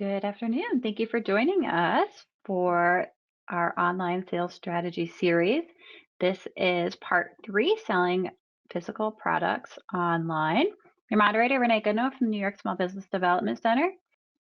Good afternoon. Thank you for joining us for our online sales strategy series. This is part 3, selling physical products online. Your moderator, Renee Goodnow from the New York Small Business Development Center.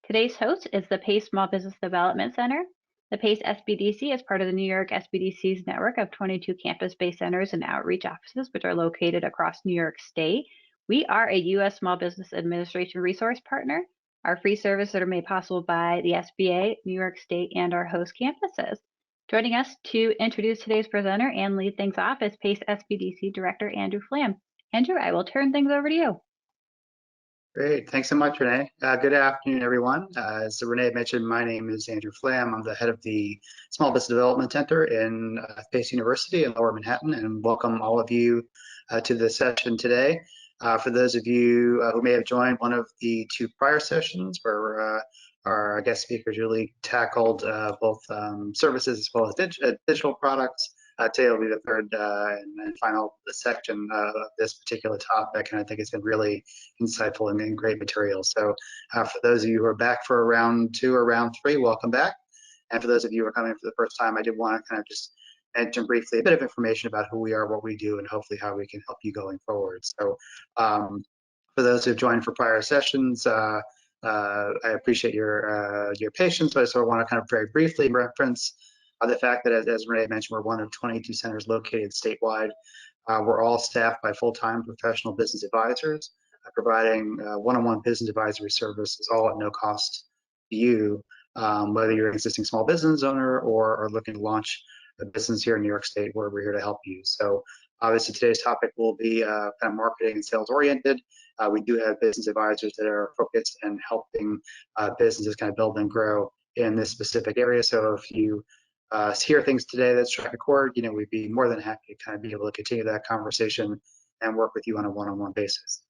Today's host is the Pace Small Business Development Center. The Pace SBDC is part of the New York SBDC's network of 22 campus-based centers and outreach offices, which are located across New York State. We are a U.S. Small Business Administration resource partner. Our free services are made possible by the SBA, New York State, and our host campuses. Joining us to introduce today's presenter and lead things off is Pace SBDC Director Andrew Flam. Andrew, I will turn things over to you. Great, thanks so much, Renee. Good afternoon, everyone. As Renee mentioned, my name is Andrew Flam. I'm the head of the Small Business Development Center in Pace University in Lower Manhattan, and welcome all of you to the session today. For those of you who may have joined one of the 2 prior sessions where our guest speaker Julie tackled both services as well as digital products, today will be the third and final section of this particular topic, and I think it's been really insightful and great material. So for those of you who are back for round 2 or round 3, welcome back. And for those of you who are coming for the first time, I did want to kind of just mention briefly a bit of information about who we are, what we do, and hopefully how we can help you going forward. So for those who have joined for prior sessions, I appreciate your patience, but I sort of want to kind of very briefly reference the fact that, as Renee mentioned, we're one of 22 centers located statewide. We're all staffed by full-time professional business advisors, providing one-on-one business advisory services, all at no cost to you, whether you're an existing small business owner or are looking to launch a business here in New York State, where we're here to help you. So obviously today's topic will be kind of marketing and sales oriented. We do have business advisors that are focused on helping businesses kind of build and grow in this specific area. So if you hear things today that strike a chord, we'd be more than happy to kind of be able to continue that conversation and work with you on a one-on-one basis.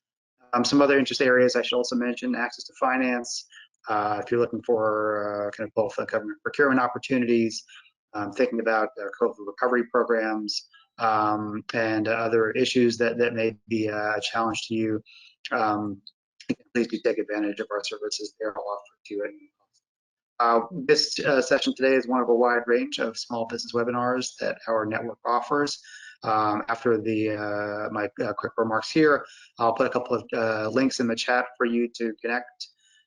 Some other interest areas I should also mention: access to finance. If you're looking for kind of both government procurement opportunities, thinking about COVID recovery programs, and other issues that may be a challenge to you, please do take advantage of our services. They're all offered to you. This session today is one of a wide range of small business webinars that our network offers. After my quick remarks here, I'll put a couple of links in the chat for you to connect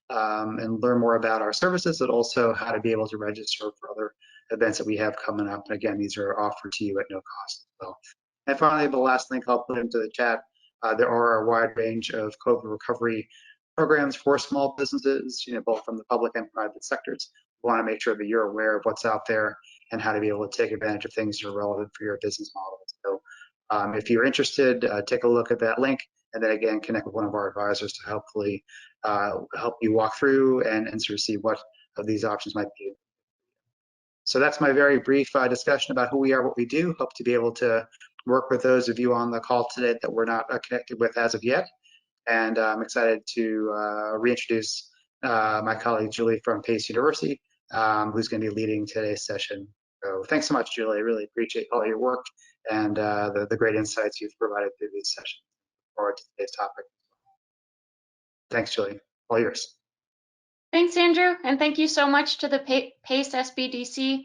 and learn more about our services, but also how to be able to register for other events that we have coming up. And again, these are offered to you at no cost as well. And finally, the last link I'll put into the chat, there are a wide range of COVID recovery programs for small businesses, both from the public and private sectors. We want to make sure that you're aware of what's out there and how to be able to take advantage of things that are relevant for your business model. So if you're interested, take a look at that link, and then again, connect with one of our advisors to hopefully help you walk through and sort of see what of these options might be. So that's my very brief discussion about who we are, what we do. Hope to be able to work with those of you on the call today that we're not connected with as of yet. And I'm excited to reintroduce my colleague Julie from Pace University, who's going to be leading today's session. So thanks so much, Julie. I really appreciate all your work and the great insights you've provided through these sessions. Look forward to today's topic. Thanks, Julie. All yours. Thanks, Andrew, and thank you so much to the Pace SBDC.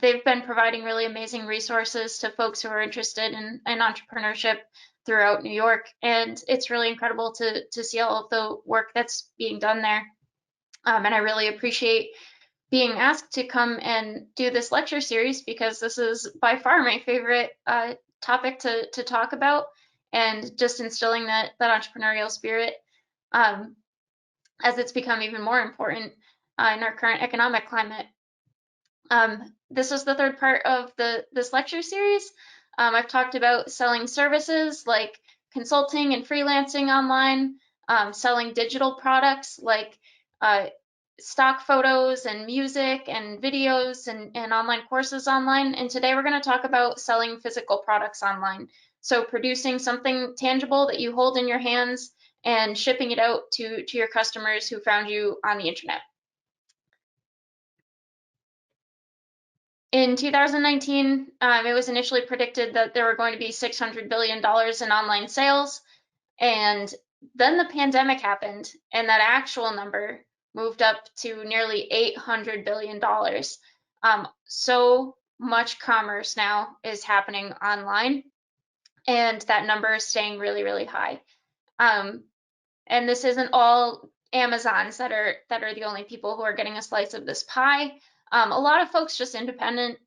They've been providing really amazing resources to folks who are interested in entrepreneurship throughout New York, and it's really incredible to see all of the work that's being done there. And I really appreciate being asked to come and do this lecture series, because this is by far my favorite topic to talk about, and just instilling that entrepreneurial spirit, as it's become even more important in our current economic climate. This is the third part of this lecture series. I've talked about selling services like consulting and freelancing online, selling digital products like stock photos and music and videos and online courses online. And today we're going to talk about selling physical products online. So producing something tangible that you hold in your hands and shipping it out to your customers who found you on the internet. In 2019, it was initially predicted that there were going to be $600 billion in online sales, and then the pandemic happened, and that actual number moved up to nearly $800 billion. So much commerce now is happening online, and that number is staying really, really high. And this isn't all Amazons that are the only people who are getting a slice of this pie. A lot of folks, just independent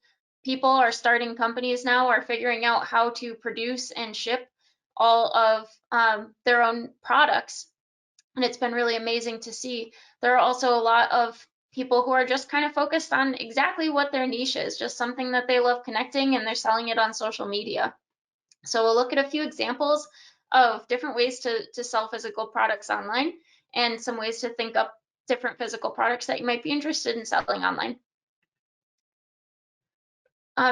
people, are starting companies now, are figuring out how to produce and ship all of their own products. And it's been really amazing to see. There are also a lot of people who are just kind of focused on exactly what their niche is, just something that they love connecting, and they're selling it on social media. So we'll look at a few examples of different ways to sell physical products online, and some ways to think up different physical products that you might be interested in selling online.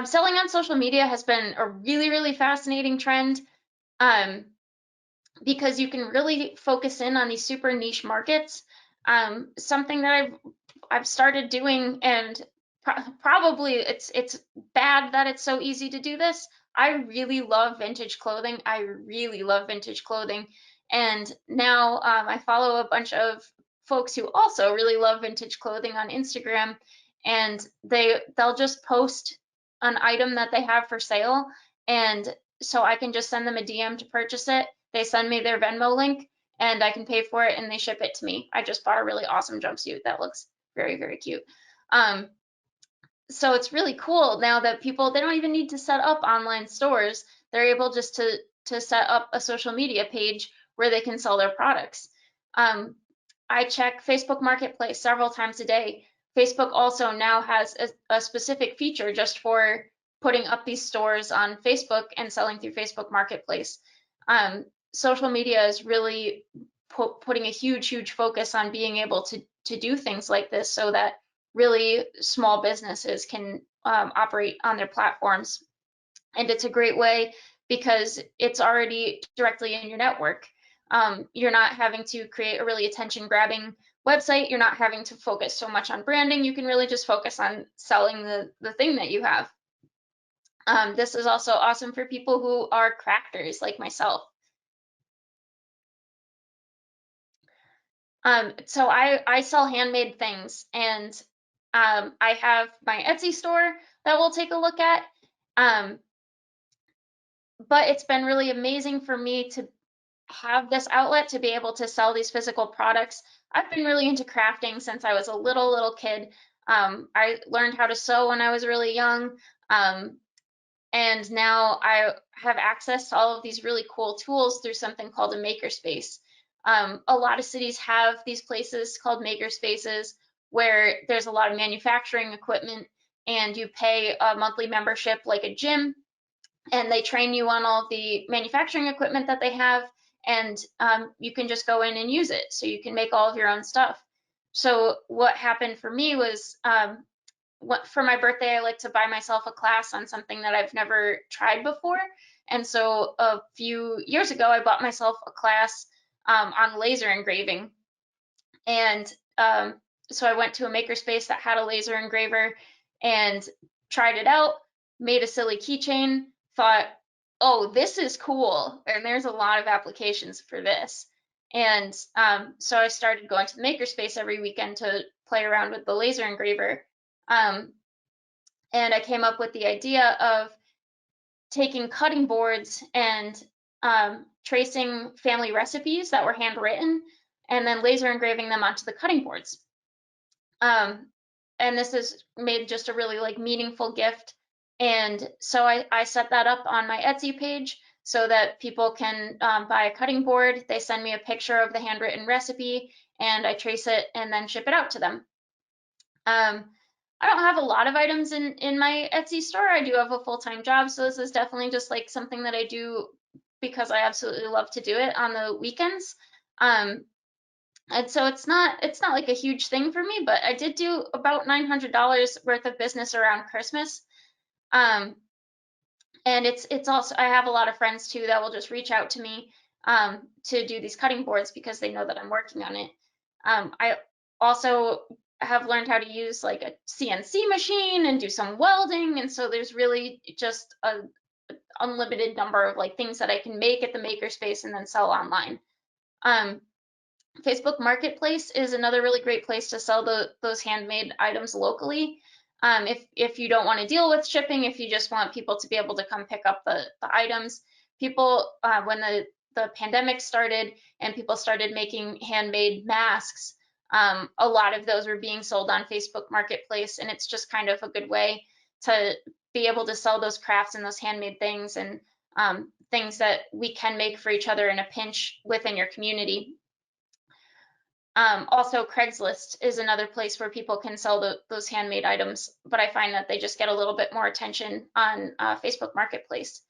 Selling on social media has been a really, really fascinating trend, because you can really focus in on these super niche markets. Something that I've started doing, and probably it's bad that it's so easy to do this. I really love vintage clothing. I really love vintage clothing. And now I follow a bunch of folks who also really love vintage clothing on Instagram, and they'll just post an item that they have for sale, and so I can just send them a DM to purchase it. They send me their Venmo link, and I can pay for it, and they ship it to me. I just bought a really awesome jumpsuit that looks very, very cute. So it's really cool now that people, they don't even need to set up online stores. They're able just to set up a social media page where they can sell their products. I check Facebook Marketplace several times a day. Facebook also now has a specific feature just for putting up these stores on Facebook and selling through Facebook Marketplace. Social media is really putting a huge focus on being able to do things like this, so that really small businesses can operate on their platforms. And it's a great way because it's already directly in your network. You're not having to create a really attention-grabbing website. You're not having to focus so much on branding. You can really just focus on selling the thing that you have. This is also awesome for people who are crafters like myself. So I sell handmade things, and I have my Etsy store that we'll take a look at. But it's been really amazing for me to have this outlet to be able to sell these physical products. I've been really into crafting since I was a little kid. I learned how to sew when I was really young. And now I have access to all of these really cool tools through something called a makerspace. A lot of cities have these places called makerspaces where there's a lot of manufacturing equipment, and you pay a monthly membership like a gym, and they train you on all of the manufacturing equipment that they have, and you can just go in and use it. So you can make all of your own stuff. So what happened for me was, for my birthday, I like to buy myself a class on something that I've never tried before. And so a few years ago, I bought myself a class on laser engraving. And so I went to a makerspace that had a laser engraver and tried it out, made a silly keychain, thought, oh, this is cool. And there's a lot of applications for this. And so I started going to the makerspace every weekend to play around with the laser engraver. And I came up with the idea of taking cutting boards and tracing family recipes that were handwritten, and then laser engraving them onto the cutting boards. And this has made just a really meaningful gift. And so I set that up on my Etsy page so that people can buy a cutting board. They send me a picture of the handwritten recipe, and I trace it and then ship it out to them. I don't have a lot of items in my Etsy store. I do have a full-time job, so this is definitely just something that I do because I absolutely love to do it on the weekends. And so it's not like a huge thing for me, but I did do about $900 worth of business around Christmas. And it's also, I have a lot of friends too that will just reach out to me to do these cutting boards because they know that I'm working on it. I also have learned how to use a CNC machine and do some welding, and so there's really just a unlimited number of things that I can make at the makerspace and then sell online. Facebook Marketplace is another really great place to sell those handmade items locally. If you don't want to deal with shipping, if you just want people to be able to come pick up the items, people, when the pandemic started and people started making handmade masks, a lot of those were being sold on Facebook Marketplace, and it's just kind of a good way to be able to sell those crafts and those handmade things and things that we can make for each other in a pinch within your community. Also, Craigslist is another place where people can sell those handmade items, but I find that they just get a little bit more attention on Facebook Marketplace.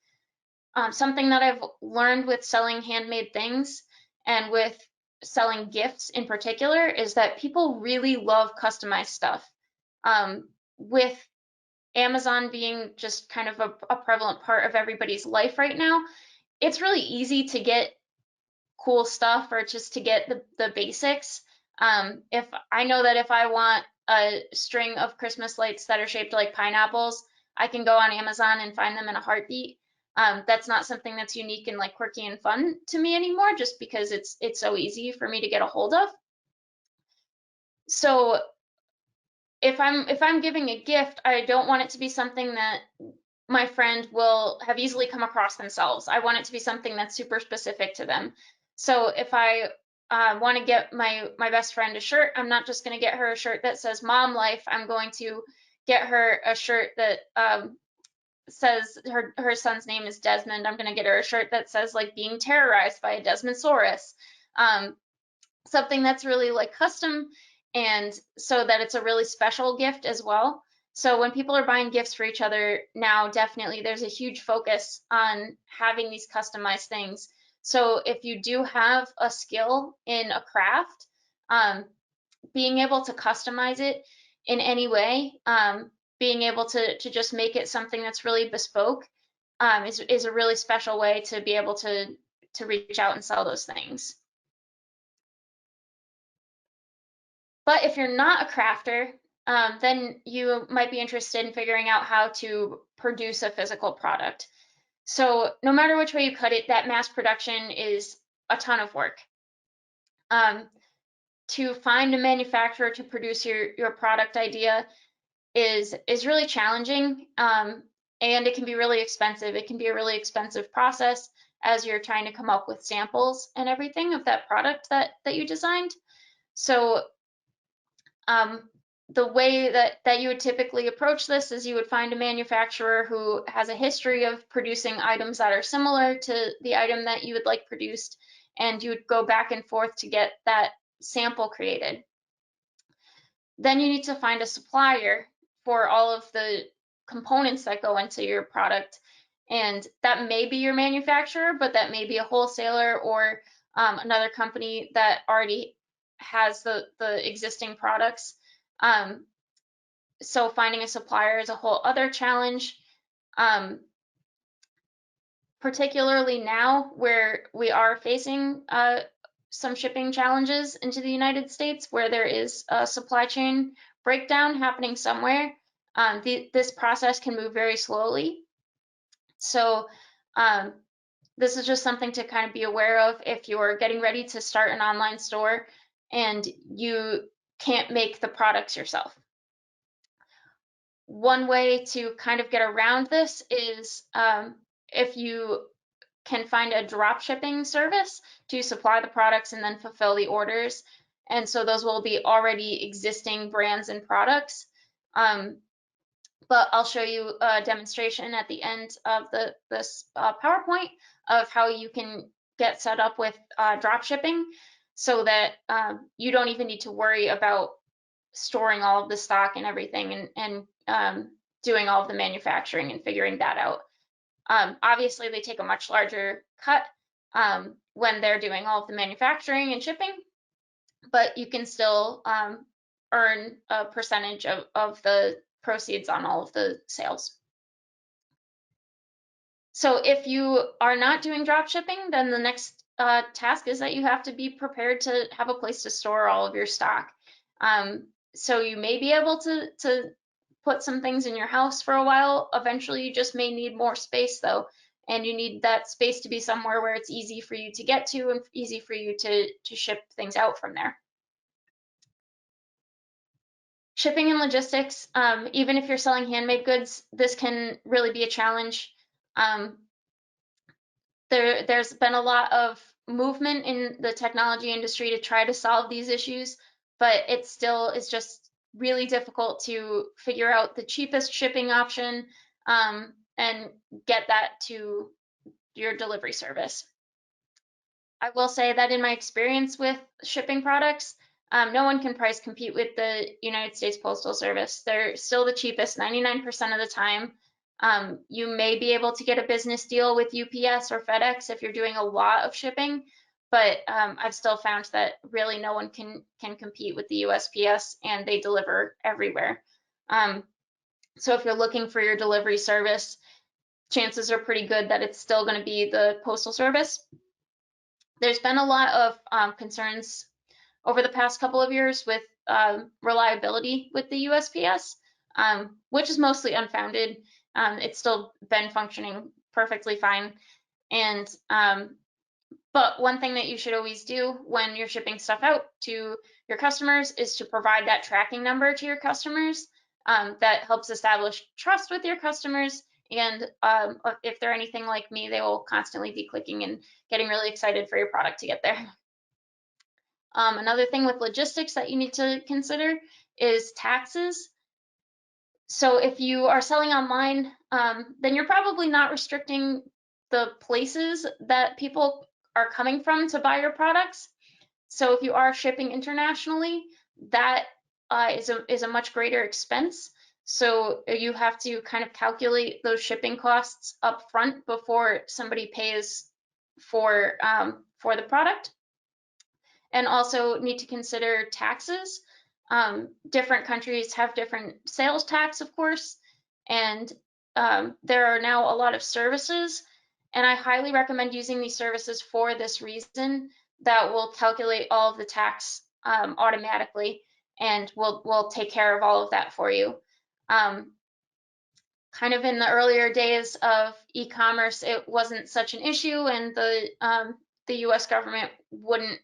Something that I've learned with selling handmade things and with selling gifts in particular is that people really love customized stuff. With Amazon being just kind of a prevalent part of everybody's life right now, it's really easy to get cool stuff or just to get the basics. If I know that if I want a string of Christmas lights that are shaped like pineapples, I can go on Amazon and find them in a heartbeat. That's not something that's unique and like quirky and fun to me anymore, just because it's so easy for me to get a hold of. So if I'm giving a gift, I don't want it to be something that my friend will have easily come across themselves. I want it to be something that's super specific to them. So if I want to get my best friend a shirt, I'm not just going to get her a shirt that says Mom Life. I'm going to get her a shirt that says her son's name is Desmond. I'm going to get her a shirt that says like being terrorized by a Desmondsaurus. Something that's really like custom, and so that it's a really special gift as well. So when people are buying gifts for each other now, definitely there's a huge focus on having these customized things. So if you do have a skill in a craft, being able to customize it in any way, being able to just make it something that's really bespoke, is a really special way to be able to reach out and sell those things. But if you're not a crafter, then you might be interested in figuring out how to produce a physical product. So no matter which way you cut it, that mass production is a ton of work. To find a manufacturer to produce your product idea is really challenging, and it can be really expensive. It can be a really expensive process as you're trying to come up with samples and everything of that product that you designed. So the way that you would typically approach this is you would find a manufacturer who has a history of producing items that are similar to the item that you would like produced, and you would go back and forth to get that sample created. Then you need to find a supplier for all of the components that go into your product, and that may be your manufacturer, but that may be a wholesaler or another company that already has the existing products. So finding a supplier is a whole other challenge, particularly now where we are facing some shipping challenges into the United States, where there is a supply chain breakdown happening somewhere. This process can move very slowly. So this is just something to kind of be aware of if you're getting ready to start an online store and you can't make the products yourself. One way to kind of get around this is if you can find a drop shipping service to supply the products and then fulfill the orders. And so those will be already existing brands and products. But I'll show you a demonstration at the end of this PowerPoint of how you can get set up with drop shipping so that you don't even need to worry about storing all of the stock and everything and doing all of the manufacturing and figuring that out. Obviously, they take a much larger cut when they're doing all of the manufacturing and shipping, but you can still earn a percentage of the proceeds on all of the sales. So if you are not doing drop shipping, then the next task is that you have to be prepared to have a place to store all of your stock. So you may be able to put some things in your house for a while. Eventually, you just may need more space though. and you need that space to be somewhere where it's easy for you to get to and easy for you to ship things out from there. Shipping and logistics, even if you're selling handmade goods, this can really be a challenge. There's been a lot of movement in the technology industry to try to solve these issues, but it still is just really difficult to figure out the cheapest shipping option and get that to your delivery service. I will say that in my experience with shipping products, no one can price compete with the United States Postal Service. They're still the cheapest 99% of the time. You may be able to get a business deal with UPS or FedEx if you're doing a lot of shipping, but I've still found that really no one can compete with the USPS, and they deliver everywhere. So if you're looking for your delivery service, chances are pretty good that it's still going to be the Postal Service. There's been a lot of concerns over the past couple of years with reliability with the USPS, which is mostly unfounded. It's still been functioning perfectly fine. And but one thing that you should always do when you're shipping stuff out to your customers is to provide that tracking number to your customers. That helps establish trust with your customers. And if they're anything like me, they will constantly be clicking and getting really excited for your product to get there. Another thing with logistics that you need to consider is taxes. So if you are selling online, then you're probably not restricting the places that people are coming from to buy your products. So if you are shipping internationally, that is a much greater expense. So you have to kind of calculate those shipping costs up front before somebody pays for the product. And also need to consider taxes. Different countries have different sales tax, of course, and there are now a lot of services, and I highly recommend using these services for this reason, that will calculate all of the tax automatically, and will take care of all of that for you. Kind of in the earlier days of e-commerce, it wasn't such an issue, and the US government wouldn't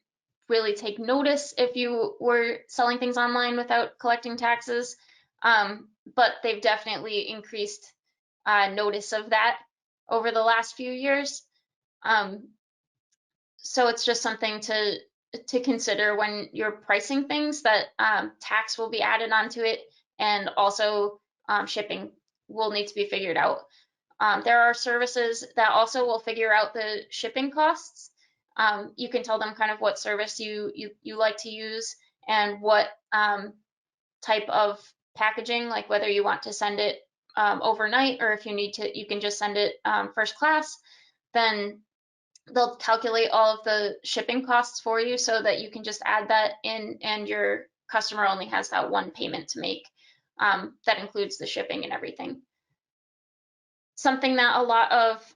really take notice if you were selling things online without collecting taxes, but they've definitely increased notice of that over the last few years. So it's just something to consider when you're pricing things, that tax will be added onto it, and also shipping will need to be figured out. There are services that also will figure out the shipping costs. You can tell them kind of what service you like to use and what type of packaging, like whether you want to send it overnight, or if you need to, you can just send it first class. Then they'll calculate all of the shipping costs for you so that you can just add that in, and your customer only has that one payment to make. That includes the shipping and everything. Something that a lot of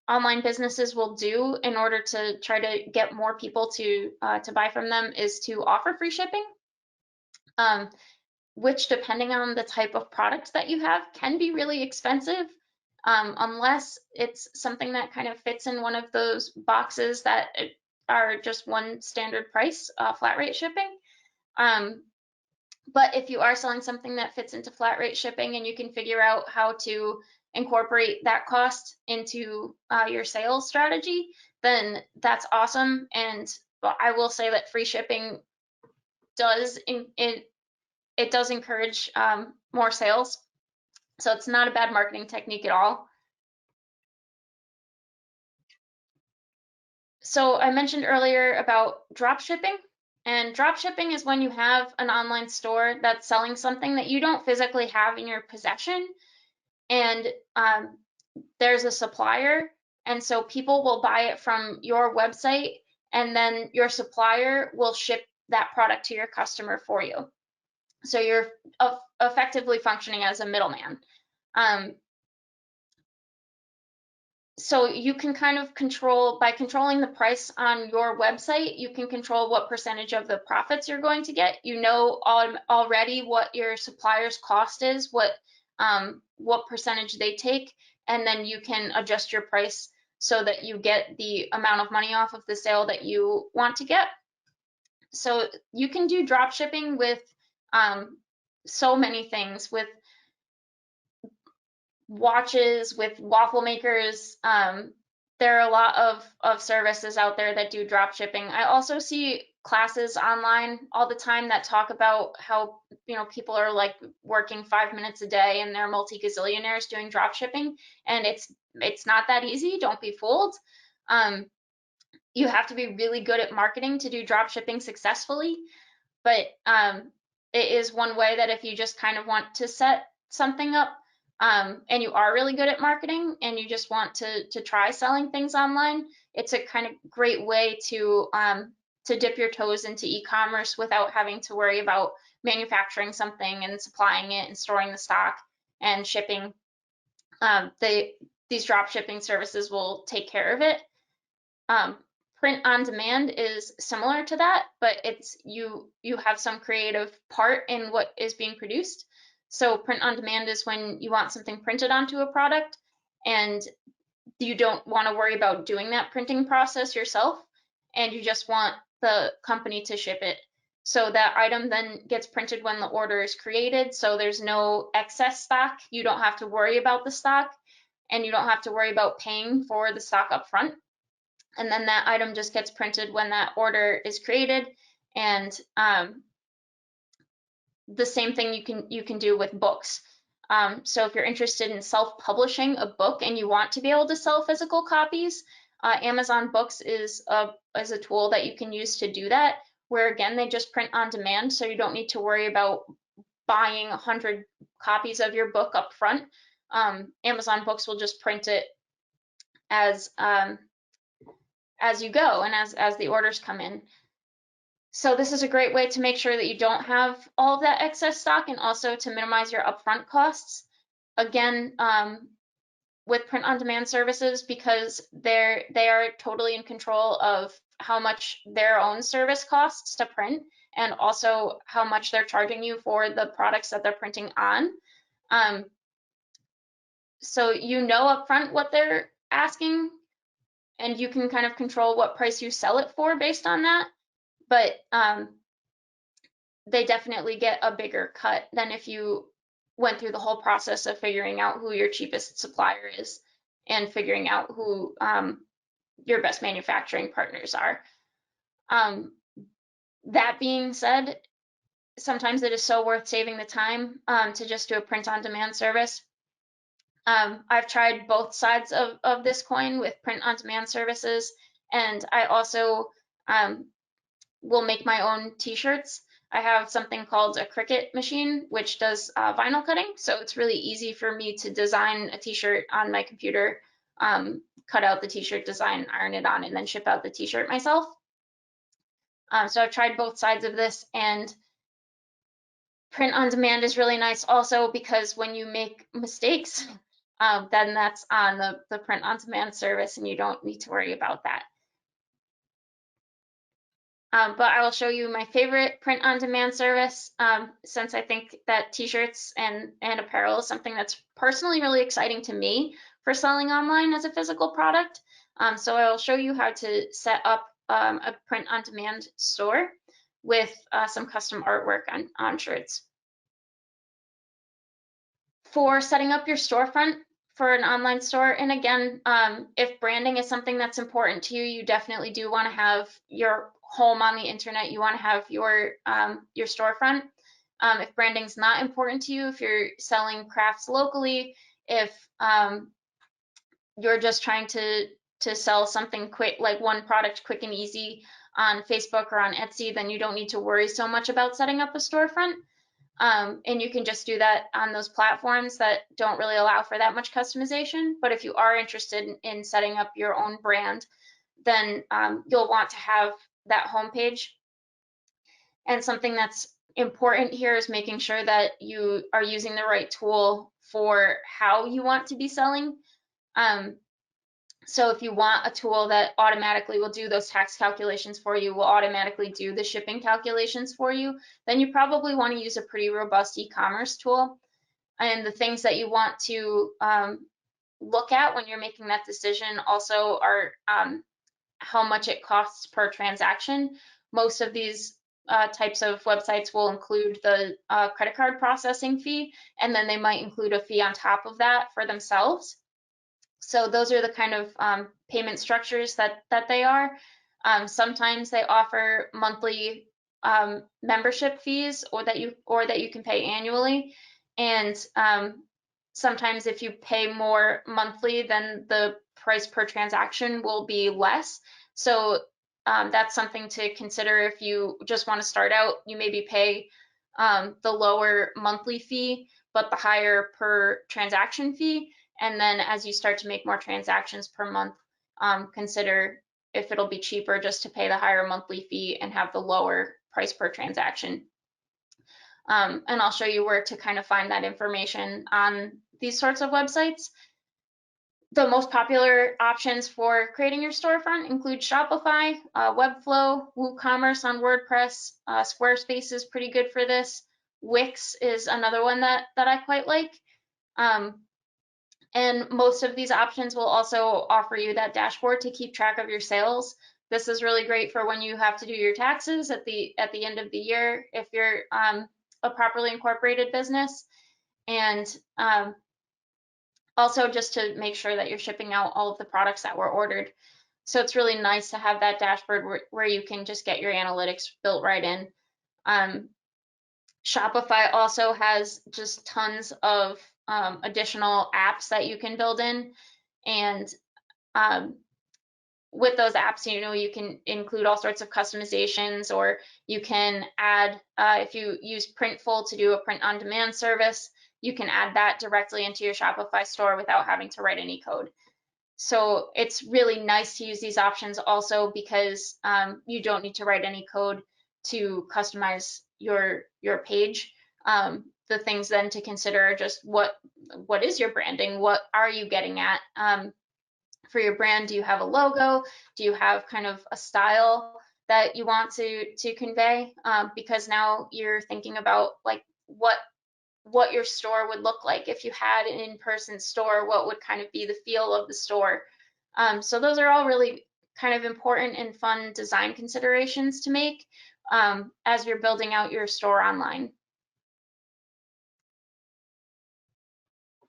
online businesses will do in order to try to get more people to buy from them is to offer free shipping, which, depending on the type of product that you have, can be really expensive, unless it's something that kind of fits in one of those boxes that are just one standard price, flat rate shipping. But if you are selling something that fits into flat rate shipping, and you can figure out how to incorporate that cost into your sales strategy, then that's awesome. And I will say that free shipping does encourage more sales. So it's not a bad marketing technique at all. So I mentioned earlier about drop shipping. And drop shipping is when you have an online store that's selling something that you don't physically have in your possession, and there's a supplier, and so people will buy it from your website, and then your supplier will ship that product to your customer for you. So you're effectively functioning as a middleman. So you can kind of control, by controlling the price on your website, you can control what percentage of the profits you're going to get. You know already what your supplier's cost is, what percentage they take, and then you can adjust your price so that you get the amount of money off of the sale that you want to get. So you can do drop shipping with so many things, with watches, with waffle makers. There are a lot of services out there that do drop shipping. I also see classes online all the time that talk about how, you know, people are like working 5 minutes a day and they're multi-gazillionaires doing drop shipping, and it's not that easy. Don't be fooled. You have to be really good at marketing to do drop shipping successfully, but it is one way that if you just kind of want to set something up, and you are really good at marketing and you just want to try selling things online, it's a kind of great way to dip your toes into e-commerce without having to worry about manufacturing something and supplying it and storing the stock and shipping. These drop shipping services will take care of it. Print on demand is similar to that, but it's you have some creative part in what is being produced. So print on demand is when you want something printed onto a product and you don't want to worry about doing that printing process yourself, and you just want the company to ship it. So that item then gets printed when the order is created, so there's no excess stock. You don't have to worry about the stock, and you don't have to worry about paying for the stock up front. And then that item just gets printed when that order is created. And the same thing you can do with books. So if you're interested in self-publishing a book and you want to be able to sell physical copies, Amazon Books is a tool that you can use to do that, where again, they just print on demand, so you don't need to worry about buying 100 copies of your book up front. Amazon Books will just print it as you go and as the orders come in. So this is a great way to make sure that you don't have all of that excess stock, and also to minimize your upfront costs. Again, with print on demand services, because they are totally in control of how much their own service costs to print, and also how much they're charging you for the products that they're printing on. So you know upfront what they're asking, and you can kind of control what price you sell it for based on that. But they definitely get a bigger cut than if you went through the whole process of figuring out who your cheapest supplier is and figuring out who your best manufacturing partners are. That being said, sometimes it is so worth saving the time to just do a print on demand service. I've tried both sides of this coin with print on demand services, and I also will make my own t-shirts. I have something called a Cricut machine, which does vinyl cutting. So it's really easy for me to design a t-shirt on my computer, cut out the t-shirt design, iron it on, and then ship out the t-shirt myself. So I've tried both sides of this, and print on demand is really nice also because when you make mistakes, then that's on the print on demand service and you don't need to worry about that. But I will show you my favorite print on demand service, since I think that t-shirts and apparel is something that's personally really exciting to me for selling online as a physical product. So I will show you how to set up a print on demand store with some custom artwork on shirts. For setting up your storefront for an online store, and again, if branding is something that's important to you, you definitely do want to have your home on the internet. You want to have your storefront. If branding's not important to you, if you're selling crafts locally, if you're just trying to sell something quick, like one product quick and easy on Facebook or on Etsy, then you don't need to worry so much about setting up a storefront. And you can just do that on those platforms that don't really allow for that much customization. But if you are interested in setting up your own brand, then you'll want to have that homepage. And something that's important here is making sure that you are using the right tool for how you want to be selling. So if you want a tool that automatically will do those tax calculations for you, will automatically do the shipping calculations for you, then you probably want to use a pretty robust e-commerce tool. And the things that you want to look at when you're making that decision also are how much it costs per transaction. Most of these types of websites will include the credit card processing fee, and then they might include a fee on top of that for themselves. So those are the kind of payment structures that they are. Sometimes they offer monthly membership fees, or that you can pay annually, and sometimes if you pay more monthly, then the price per transaction will be less. So that's something to consider if you just want to start out. You maybe pay the lower monthly fee, but the higher per transaction fee. And then as you start to make more transactions per month, consider if it'll be cheaper just to pay the higher monthly fee and have the lower price per transaction. And I'll show you where to kind of find that information on these sorts of websites. The most popular options for creating your storefront include Shopify, Webflow, WooCommerce on WordPress. Squarespace is pretty good for this. Wix is another one that I quite like. And most of these options will also offer you that dashboard to keep track of your sales. This is really great for when you have to do your taxes at the end of the year if you're a properly incorporated business, and also just to make sure that you're shipping out all of the products that were ordered. So it's really nice to have that dashboard where you can just get your analytics built right in. Shopify also has just tons of additional apps that you can build in, and with those apps, you can include all sorts of customizations, or you can add, if you use Printful to do a print-on-demand service, you can add that directly into your Shopify store without having to write any code. So it's really nice to use these options also because you don't need to write any code to customize your page. The things then to consider are just what is your branding? What are you getting at? For your brand, do you have a logo? Do you have kind of a style that you want to convey? Because now you're thinking about like what your store would look like. If you had an in-person store, what would kind of be the feel of the store? So those are all really kind of important and fun design considerations to make as you're building out your store online.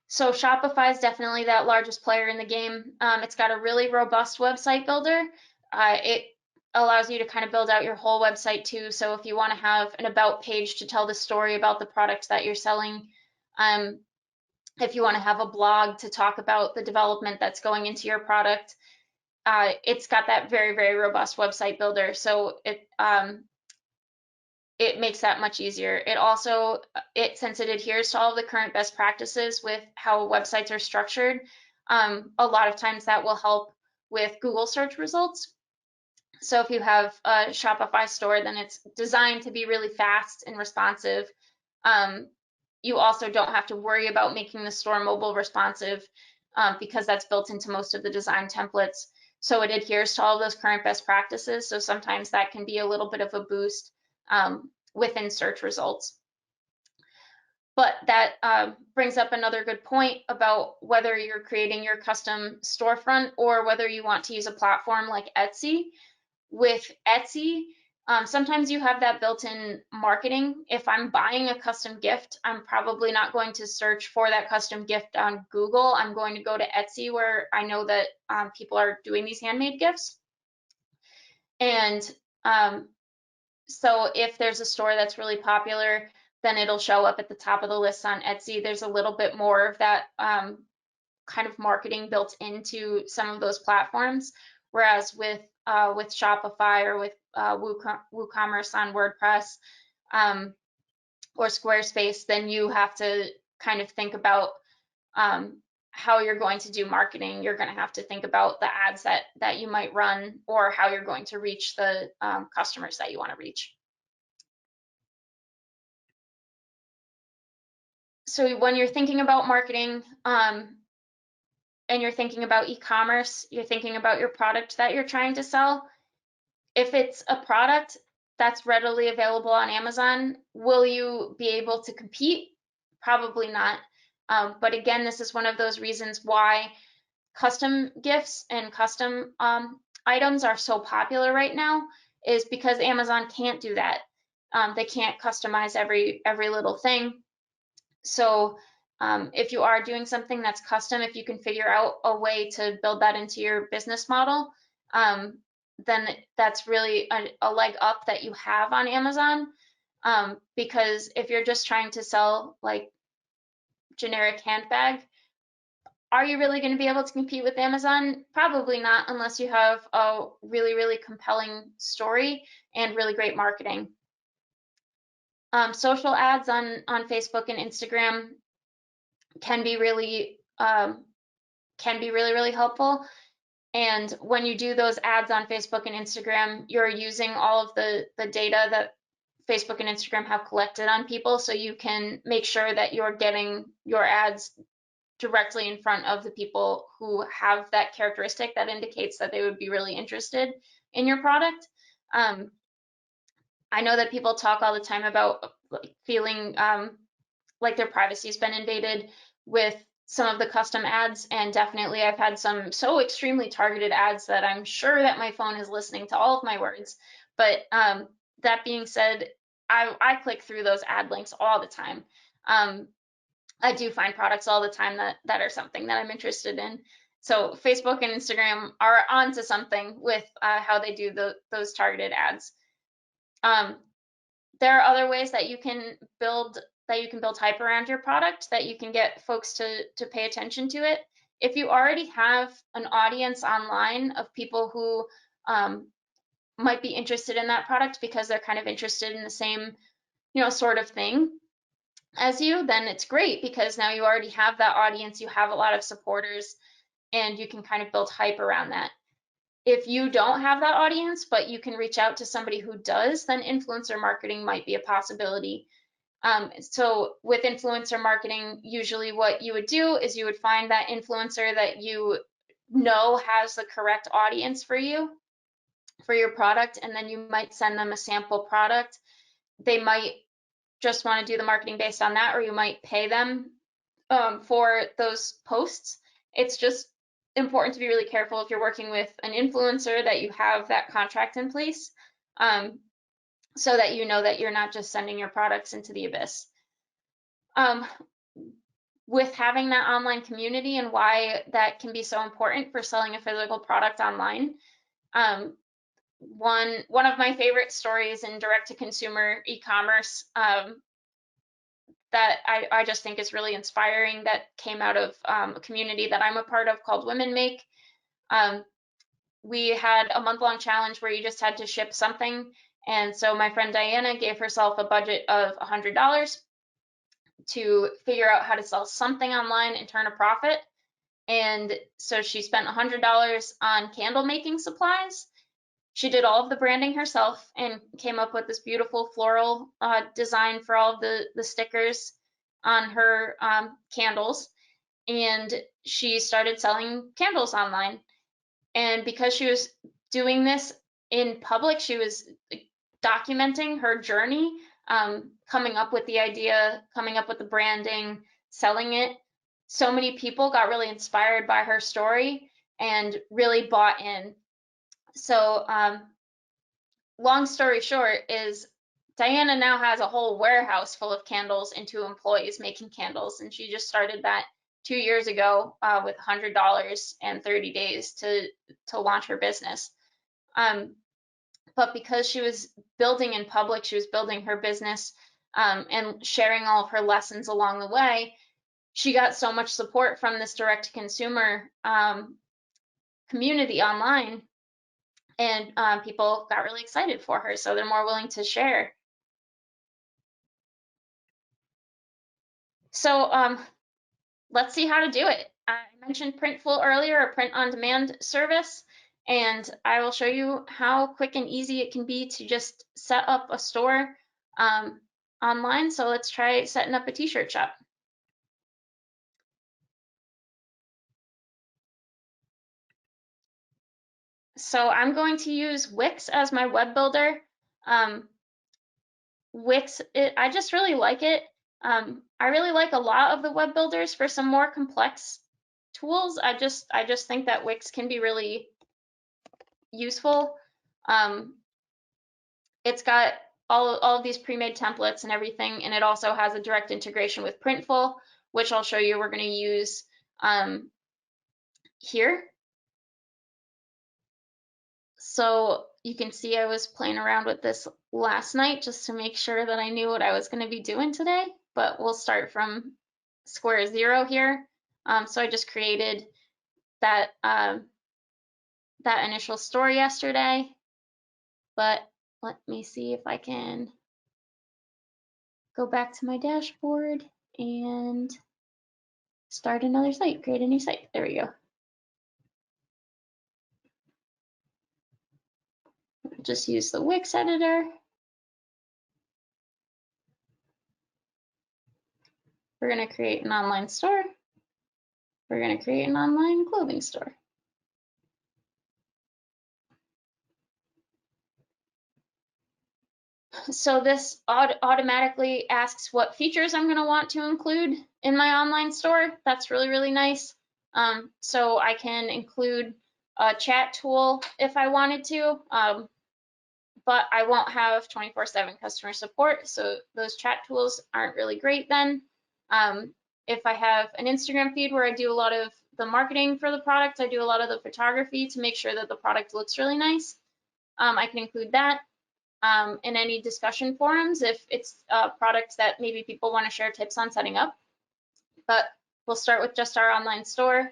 So Shopify is definitely that largest player in the game. It's got a really robust website builder. It allows you to kind of build out your whole website too. So if you want to have an about page to tell the story about the products that you're selling, if you want to have a blog to talk about the development that's going into your product, it's got that very, very robust website builder. So it makes that much easier. It also, since it adheres to all of the current best practices with how websites are structured, a lot of times that will help with Google search results. So if you have a Shopify store, then it's designed to be really fast and responsive. You also don't have to worry about making the store mobile responsive because that's built into most of the design templates. So it adheres to all of those current best practices. So sometimes that can be a little bit of a boost within search results. But that brings up another good point about whether you're creating your custom storefront or whether you want to use a platform like Etsy. With Etsy, sometimes you have that built-in marketing. If I'm buying a custom gift, I'm probably not going to search for that custom gift on Google. I'm going to go to Etsy where I know that people are doing these handmade gifts. And so if there's a store that's really popular, then it'll show up at the top of the list on Etsy. There's a little bit more of that kind of marketing built into some of those platforms. Whereas with Shopify or with WooCommerce on WordPress or Squarespace, then you have to kind of think about how you're going to do marketing. You're going to have to think about the ads that you might run or how you're going to reach the customers that you want to reach. So when you're thinking about marketing and you're thinking about e-commerce, you're thinking about your product that you're trying to sell. If it's a product that's readily available on Amazon, will you be able to compete? Probably not. But again, this is one of those reasons why custom gifts and custom items are so popular right now, is because Amazon can't do that. They can't customize every little thing. So if you are doing something that's custom, if you can figure out a way to build that into your business model, then that's really a leg up that you have on Amazon. Because if you're just trying to sell like generic handbag, are you really going to be able to compete with Amazon? Probably not, unless you have a really, really compelling story and really great marketing. Social ads on Facebook and Instagram can be really, really helpful. And when you do those ads on Facebook and Instagram, you're using all of the data that Facebook and Instagram have collected on people, so you can make sure that you're getting your ads directly in front of the people who have that characteristic that indicates that they would be really interested in your product. I know that people talk all the time about feeling like their privacy has been invaded with some of the custom ads, and definitely I've had some so extremely targeted ads that I'm sure that my phone is listening to all of my words. But that being said, I click through those ad links all the time. I do find products all the time that are something that I'm interested in. So Facebook and Instagram are onto something with how they do those targeted ads. There are other ways that you can build hype around your product, that you can get folks to pay attention to it. If you already have an audience online of people who might be interested in that product because they're kind of interested in the same, sort of thing as you, then it's great, because now you already have that audience, you have a lot of supporters, and you can kind of build hype around that. If you don't have that audience, but you can reach out to somebody who does, then influencer marketing might be a possibility. So with influencer marketing, usually what you would do is you would find that influencer that you know has the correct audience for you, for your product, and then you might send them a sample product. They might just want to do the marketing based on that, or you might pay them for those posts. It's just important to be really careful if you're working with an influencer that you have that contract in place, so that you know that you're not just sending your products into the abyss. With having that online community and why that can be so important for selling a physical product online, one of my favorite stories in direct-to-consumer e-commerce that I just think is really inspiring, that came out of a community that I'm a part of called Women Make. We had a month-long challenge where you just had to ship something. And so my friend Diana gave herself a budget of $100 to figure out how to sell something online and turn a profit. And so she spent $100 on candle making supplies. She did all of the branding herself and came up with this beautiful floral design for all of the stickers on her candles. And she started selling candles online. And because she was doing this in public, she was documenting her journey, coming up with the idea, coming up with the branding, selling it. So many people got really inspired by her story and really bought in. So long story short is Diana now has a whole warehouse full of candles and 2 employees making candles, and she just started that 2 years ago with $100 and 30 days to launch her business. But because she was building in public, she was building her business and sharing all of her lessons along the way, she got so much support from this direct-to-consumer community online, and people got really excited for her, so they're more willing to share. So let's see how to do it. I mentioned Printful earlier, a print-on-demand service, and I will show you how quick and easy it can be to just set up a store online. So let's try setting up a t-shirt shop. So I'm going to use Wix as my web builder. Wix, I just really like it. I really like a lot of the web builders. For some more complex tools, I just think that Wix can be really useful. It's got all of these pre-made templates and everything, and it also has a direct integration with Printful, which I'll show you we're going to use here. So you can see I was playing around with this last night just to make sure that I knew what I was going to be doing today, but we'll start from square zero here. So I just created that, that initial store yesterday, but let me see if I can go back to my dashboard and start another site, create a new site. There we go. Just use the Wix editor. We're going to create an online store. We're going to create an online clothing store. So this automatically asks what features I'm going to want to include in my online store. That's really, really nice. So I can include a chat tool if I wanted to, but I won't have 24/7 customer support, so those chat tools aren't really great then. If I have an Instagram feed where I do a lot of the marketing for the product, I do a lot of the photography to make sure that the product looks really nice, I can include that. In any discussion forums if it's products that maybe people want to share tips on setting up. But we'll start with just our online store.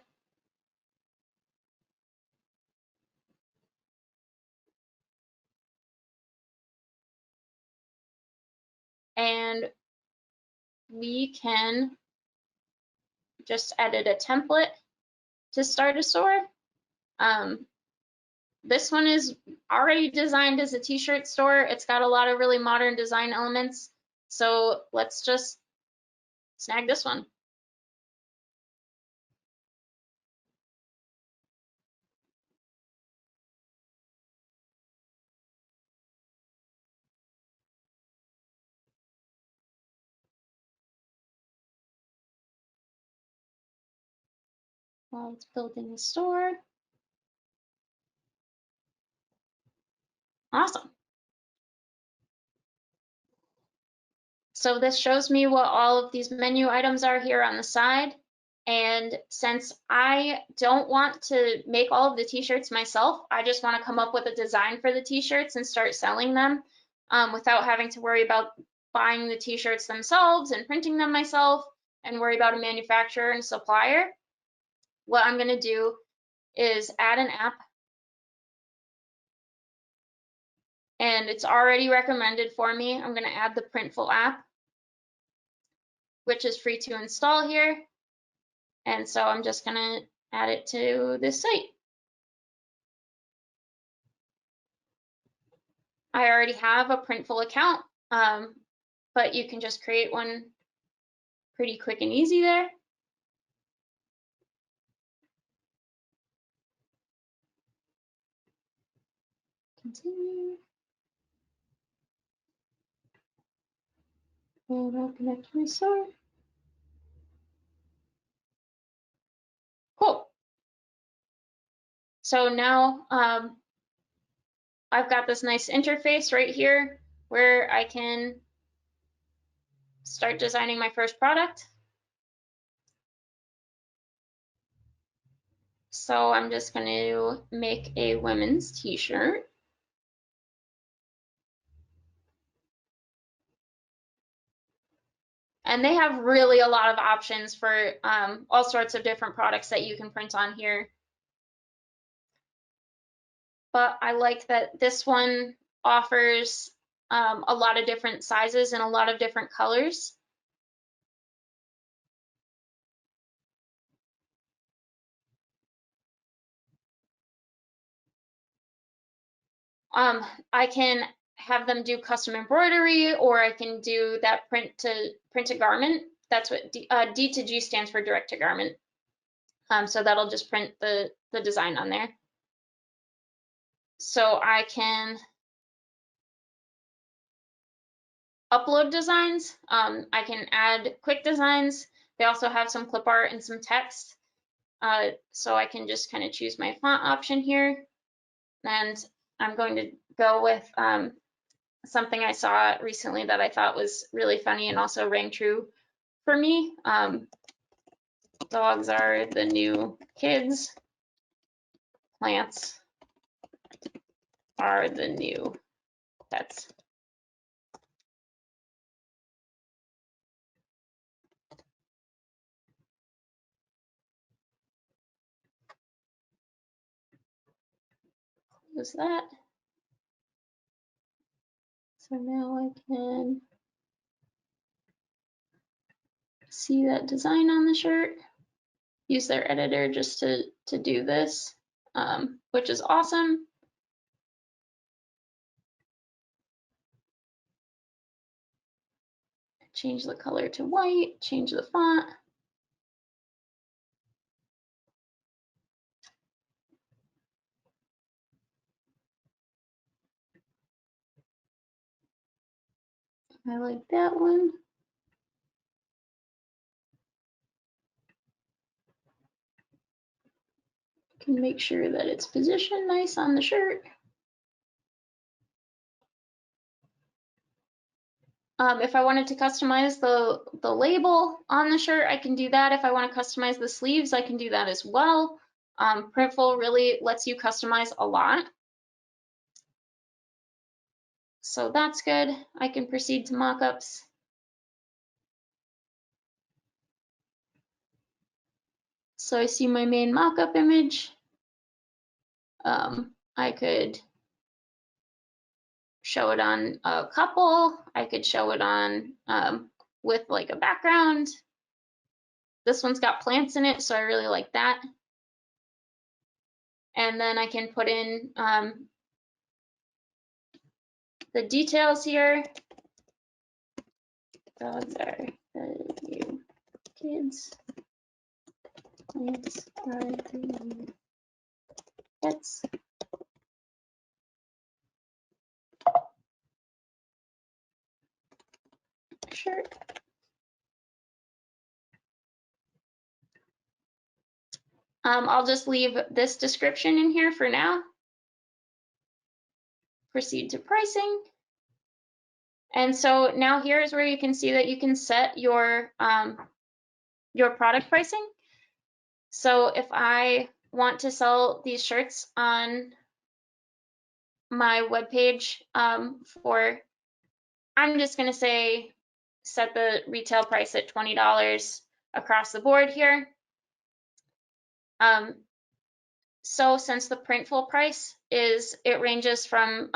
And we can just edit a template to start a store. This one is already designed as a t-shirt store. It's got a lot of really modern design elements. So let's just snag this one. While it's building the store. Awesome. So this shows me what all of these menu items are here on the side. And since I don't want to make all of the t-shirts myself, I just want to come up with a design for the t-shirts and start selling them without having to worry about buying the t-shirts themselves and printing them myself and worry about a manufacturer and supplier. What I'm going to do is add an app. And it's already recommended for me. I'm going to add the Printful app, which is free to install here. And so I'm just going to add it to this site. I already have a Printful account, but you can just create one pretty quick and easy there. Continue. And I'll connect to my store. Cool. So now I've got this nice interface right here where I can start designing my first product. So I'm just going to make a women's t-shirt. And they have really a lot of options for all sorts of different products that you can print on here. But I like that this one offers a lot of different sizes and a lot of different colors. I can have them do custom embroidery, or I can do that print a garment. That's what D to G stands for, direct to garment. So that'll just print the design on there. So I can upload designs. I can add quick designs. They also have some clip art and some text. So I can just kind of choose my font option here. And I'm going to go with something I saw recently that I thought was really funny and also rang true for me. Dogs are the new kids. Plants are the new pets. Close that. So now I can see that design on the shirt. Use their editor just to do this, which is awesome. Change the color to white, change the font. I like that one. Can make sure that it's positioned nice on the shirt. If I wanted to customize the label on the shirt, I can do that. If I want to customize the sleeves, I can do that as well. Printful really lets you customize a lot. So that's good. I can proceed to mockups. So I see my main mockup image. I could show it on a couple. I could show it on with like a background. This one's got plants in it, so I really like that. And then I can put in the details here. Dogs are the new kids. Plants are the new pets. Shirt. I'll just leave this description in here for now. Proceed to pricing. And so now here is where you can see that you can set your product pricing. So if I want to sell these shirts on my webpage for, I'm just going to say, set the retail price at $20 across the board here. So since the Printful price it ranges from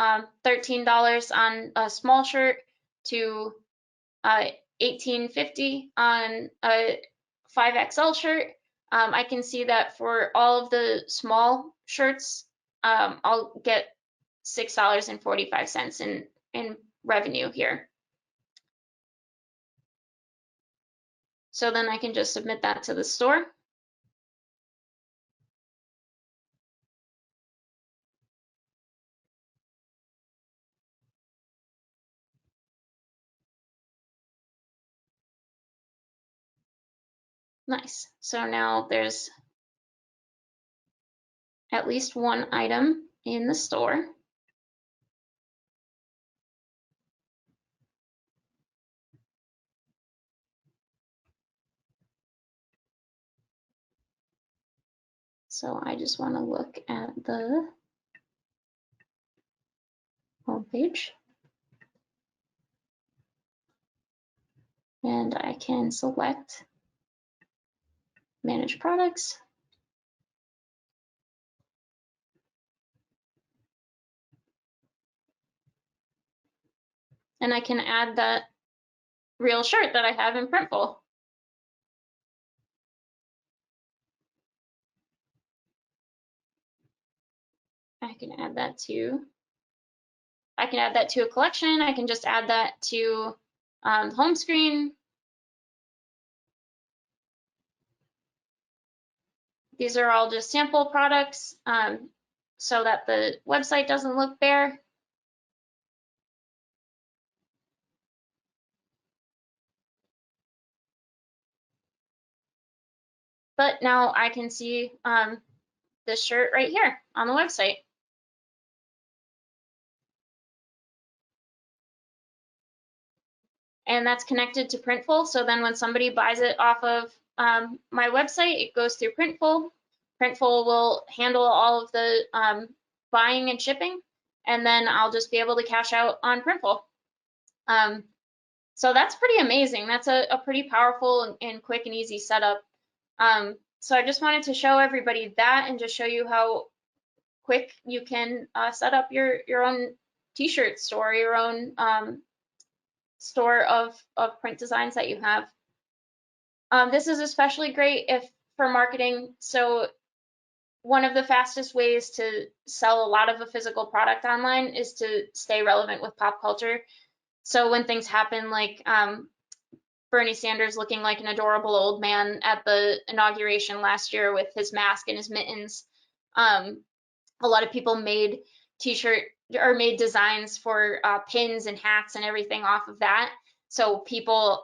$13 on a small shirt to $18.50 on a 5XL shirt, I can see that for all of the small shirts, I'll get $6.45 in revenue here. So then I can just submit that to the store. Nice. So now there's at least one item in the store. So I just want to look at the home page. And I can select Manage Products. And I can add that real shirt that I have in Printful. I can add that to a collection. I can just add that to the home screen. These are all just sample products so that the website doesn't look bare. But now I can see this shirt right here on the website. And that's connected to Printful. So then when somebody buys it off of my website, it goes through Printful. Printful will handle all of the buying and shipping, and then I'll just be able to cash out on Printful. So that's pretty amazing. That's a pretty powerful and quick and easy setup. So I just wanted to show everybody that and just show you how quick you can set up your own t-shirt store, your own store of print designs that you have. This is especially great if for marketing. So one of the fastest ways to sell a lot of a physical product online is to stay relevant with pop culture. So when things happen like Bernie Sanders looking like an adorable old man at the inauguration last year with his mask and his mittens, a lot of people made t-shirt or made designs for pins and hats and everything off of that. So people,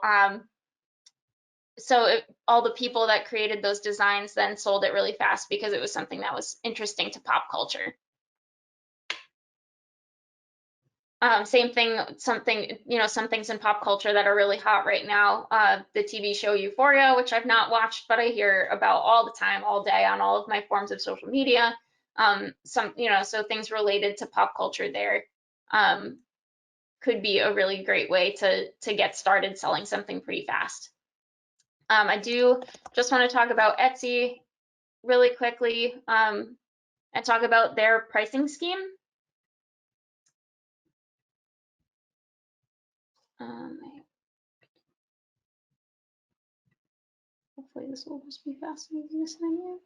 all the people that created those designs then sold it really fast because it was something that was interesting to pop culture. Same thing, some things in pop culture that are really hot right now. The TV show Euphoria, which I've not watched, but I hear about all the time, all day on all of my forms of social media. So things related to pop culture there could be a really great way to get started selling something pretty fast. I do just want to talk about Etsy really quickly and talk about their pricing scheme. Hopefully this will just be fast and easy to sign in.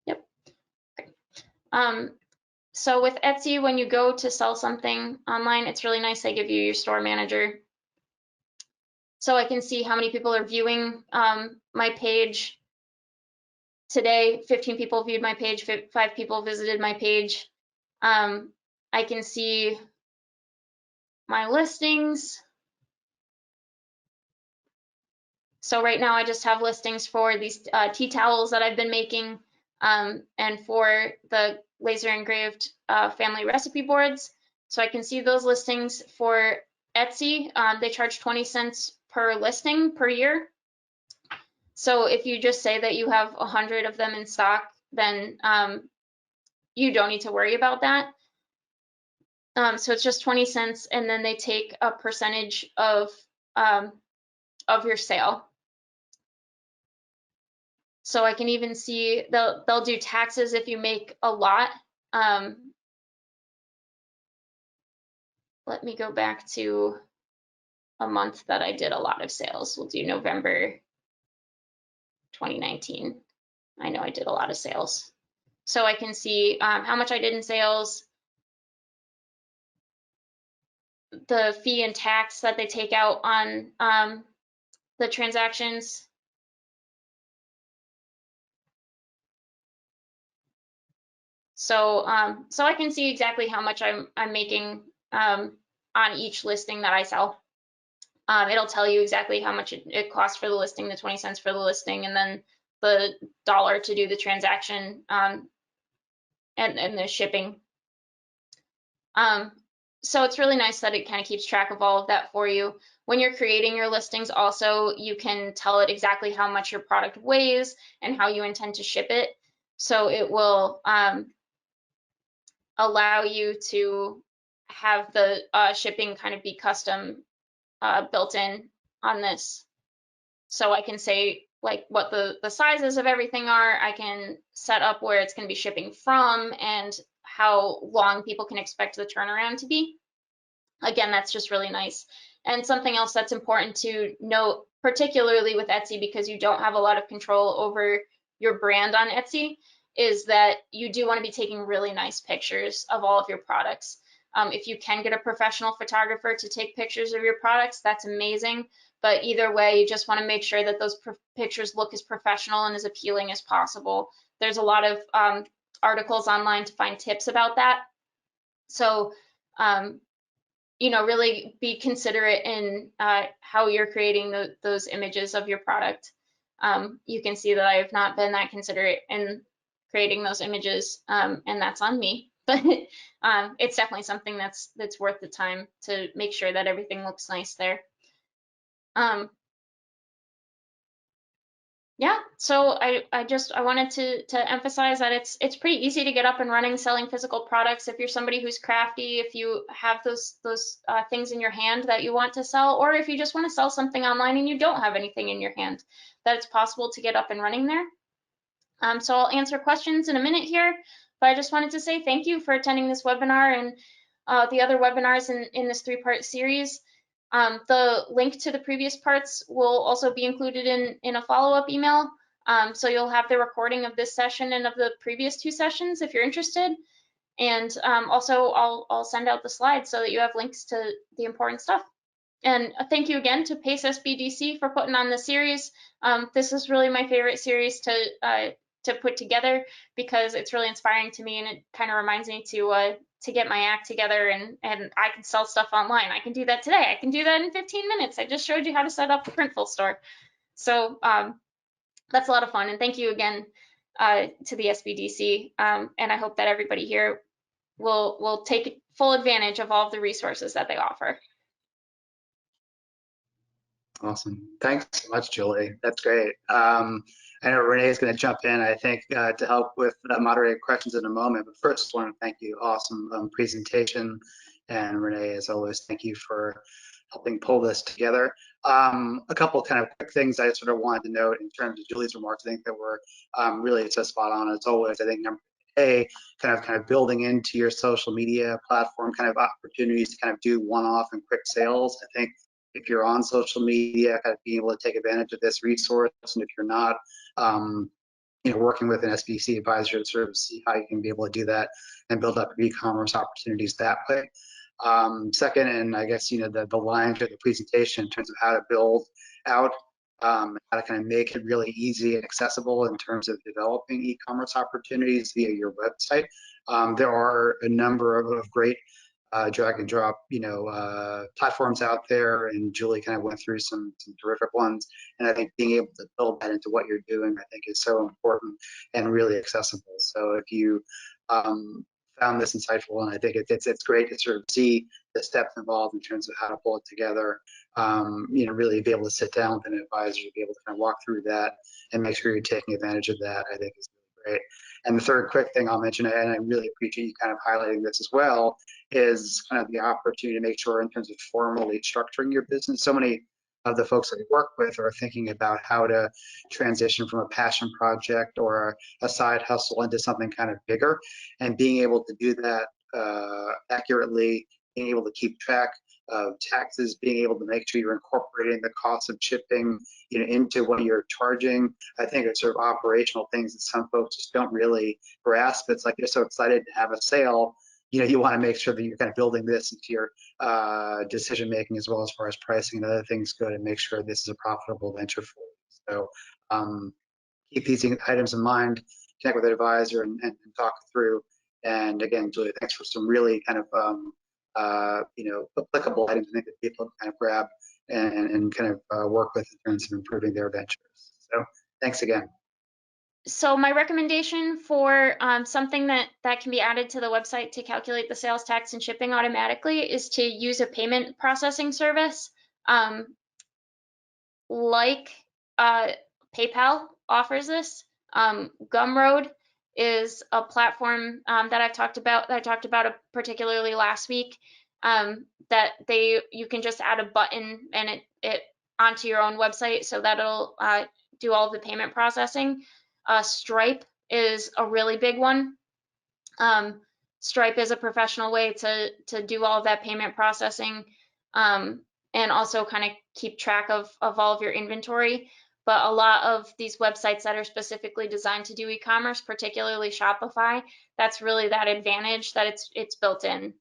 Yep. Okay. So with Etsy, when you go to sell something online, it's really nice they give you your store manager. So I can see how many people are viewing my page. Today, 15 people viewed my page, 5 people visited my page. I can see my listings. So right now I just have listings for these tea towels that I've been making and for the laser engraved family recipe boards. So I can see those listings for Etsy. They charge 20 cents per listing per year. So if you just say that you have 100 of them in stock, then you don't need to worry about that. So it's just 20 cents, and then they take a percentage of your sale. So I can even see they'll do taxes if you make a lot. Let me go back to a month that I did a lot of sales. We'll do November 2019. I know I did a lot of sales. So I can see how much I did in sales, the fee and tax that they take out on the transactions. So I can see exactly how much I'm making on each listing that I sell. It'll tell you exactly how much it costs for the listing, the 20 cents for the listing, and then the $1 to do the transaction and the shipping. So it's really nice that it kind of keeps track of all of that for you. When you're creating your listings also, you can tell it exactly how much your product weighs and how you intend to ship it. So it will allow you to have the shipping kind of be custom built in on this. So I can say like what the sizes of everything are. I can set up where it's going to be shipping from and how long people can expect the turnaround to be. Again, that's just really nice. And something else that's important to note, particularly with Etsy, because you don't have a lot of control over your brand on Etsy, is that you do want to be taking really nice pictures of all of your products. If you can get a professional photographer to take pictures of your products, that's amazing. But either way, you just want to make sure that those pictures look as professional and as appealing as possible. There's a lot of articles online to find tips about that. So, really be considerate in how you're creating those images of your product. you can see that I have not been that considerate in creating those images, and that's on me. But it's definitely something that's worth the time to make sure that everything looks nice there. Yeah, so I wanted to emphasize that it's pretty easy to get up and running selling physical products if you're somebody who's crafty, if you have those things in your hand that you want to sell, or if you just want to sell something online and you don't have anything in your hand, that it's possible to get up and running there. So I'll answer questions in a minute here, but I just wanted to say thank you for attending this webinar and the other webinars in this 3-part series. The link to the previous parts will also be included in a follow-up email. So you'll have the recording of this session and of the previous 2 sessions if you're interested. And also I'll send out the slides so that you have links to the important stuff. And thank you again to Pace SBDC for putting on the series. This is really my favorite series to put together because it's really inspiring to me, and it kind of reminds me to get my act together, and I can sell stuff online. I can do that today. I can do that in 15 minutes. I just showed you how to set up a Printful store. So that's a lot of fun, and thank you again to the SBDC, and I hope that everybody here will take full advantage of all of the resources that they offer. Awesome. Thanks so much, Julie. That's great. I know Renee is going to jump in, I think, to help with moderated questions in a moment. But first, I want to thank you. Awesome presentation. And Renee, as always, thank you for helping pull this together. A couple kind of quick things I sort of wanted to note in terms of Julie's remarks. I think that were really so spot on as always. I think number A, kind of building into your social media platform kind of opportunities to kind of do one-off and quick sales. I think if you're on social media, kind of being able to take advantage of this resource, and if you're not, working with an SBDC advisor to sort of see how you can be able to do that and build up e-commerce opportunities that way. Second, and I guess the line to the presentation in terms of how to build out, how to kind of make it really easy and accessible in terms of developing e-commerce opportunities via your website. There are a number of great drag and drop, platforms out there, and Julie kind of went through some terrific ones. And I think being able to build that into what you're doing, I think, is so important and really accessible. So if you found this insightful, and I think it's great to sort of see the steps involved in terms of how to pull it together, really be able to sit down with an advisor to be able to kind of walk through that and make sure you're taking advantage of that, I think is really great. And the third quick thing I'll mention, and I really appreciate you kind of highlighting this as well, is kind of the opportunity to make sure in terms of formally structuring your business. So many of the folks that we work with are thinking about how to transition from a passion project or a side hustle into something kind of bigger, and being able to do that accurately, being able to keep track of taxes, being able to make sure you're incorporating the cost of shipping into what you're charging. I think it's sort of operational things that some folks just don't really grasp. It's like you're so excited to have a sale, you want to make sure that you're kind of building this into your decision making as well as far as pricing and other things go to make sure this is a profitable venture for you. So keep these items in mind, connect with an advisor and talk through. And again, Julia, thanks for some really kind of applicable items I think that people can kind of grab and kind of work with in terms of improving their ventures. So thanks again. So my recommendation for something that can be added to the website to calculate the sales tax and shipping automatically is to use a payment processing service like PayPal offers this. Gumroad is a platform that I talked about particularly last week, that you can just add a button and it onto your own website, so that'll do all of the payment processing. Stripe is a really big one. Stripe is a professional way to do all of that payment processing, and also kind of keep track of all of your inventory. But a lot of these websites that are specifically designed to do e-commerce, particularly Shopify, that's really that advantage that it's built in.